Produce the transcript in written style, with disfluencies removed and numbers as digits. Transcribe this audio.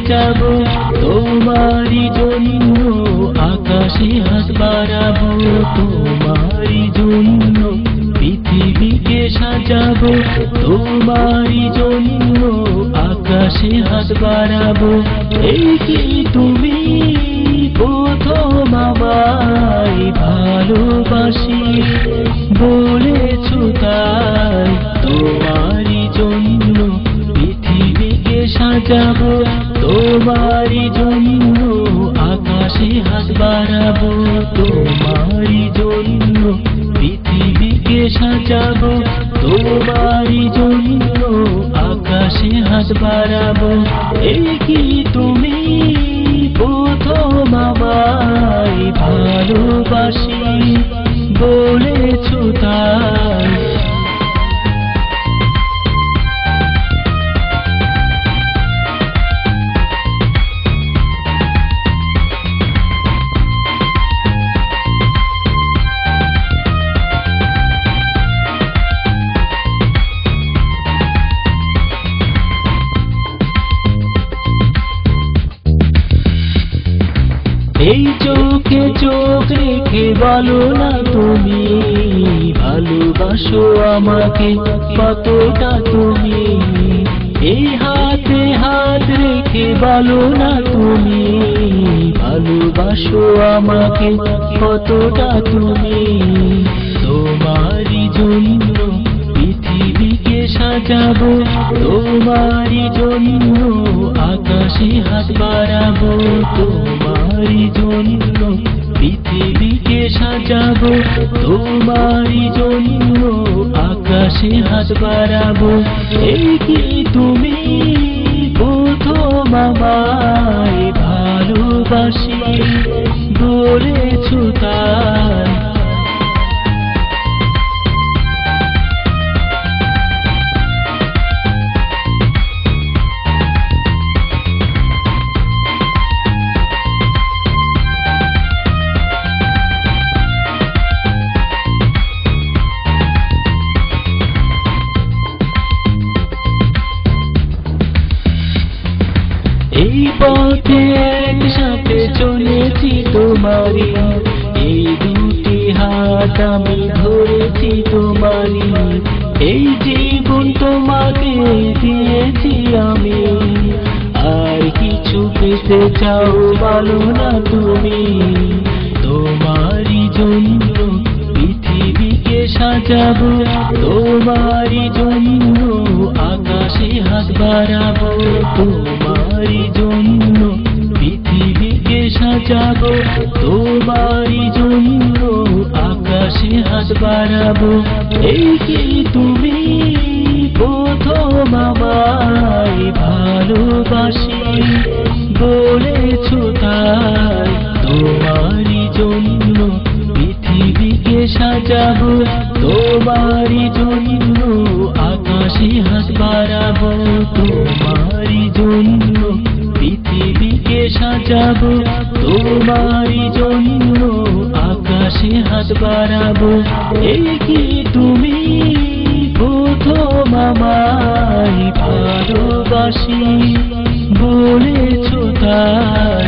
সাজাবো তোমারই জন্য আকাশে হাত বাড়াবো তোমারই জন্য পৃথিবীকে সাজাবো তোমারই জন্য আকাশে হাত বাড়াবো এই কি তুমি প্রথম আমায় ভালোবাসি বলেছো তাই তোমারই জন্য পৃথিবীকে সাজাবো তোমারই জন্য আকাশে হাত বাড়াবো তোমারই জন্য পৃথিবীকে সাজাবো তোমারই জন্য আকাশে হাত বাড়াবো এই কি তুমি প্রথম আমায় ভালোবাসি বলেছো তাই এই চোখে চোখ রেখে বলো না তুমি ভালোবাসো আমাকে কতটা তুমি এই হাতে হাত রেখে বলো না তুমি ভালোবাসো আমাকে কতটা তুমি তোমারই জন্য পৃথিবীকে সাজাবো তোমারই জন্য আকাশে হাত বাড়াবো তোমারই জন্য পৃথিবীকে সাজাবো তোমারই জন্য আকাশে হাত বাড়াবো এই কি তুমি প্রথম আমায় ভালোবাসি বলেছো তাই এই পথে একসাথে চলেছি তোমারি এই দুটি হাত আমি ধরেছি তোমারি এই জীবন তোমাকে দিয়েছি আমি আর কিছু পেতে চাও বলো না তুমি তোমারই জন্য পৃথিবীকে সাজাবো তোমারই জন্য আকাশে হাত বাড়াবো তোমারই জন্য পৃথিবীকে সাজাবো তোমারই জন্য আকাশে হাত বাড়াবো এই কি তুমি প্রথম আমায় ভালোবাসি বলেছো তাই তোমারই জন্য পৃথিবীকে সাজাবো তোমারই জন্য আকাশে হাত বাড়াবো তোমারই জন্য পৃথিবীকে সাজাবো তোমারই জন্য আকাশে হাত বাড়াবো এই কি তুমি প্রথম আমায় ভালোবাসি বলেছো তাই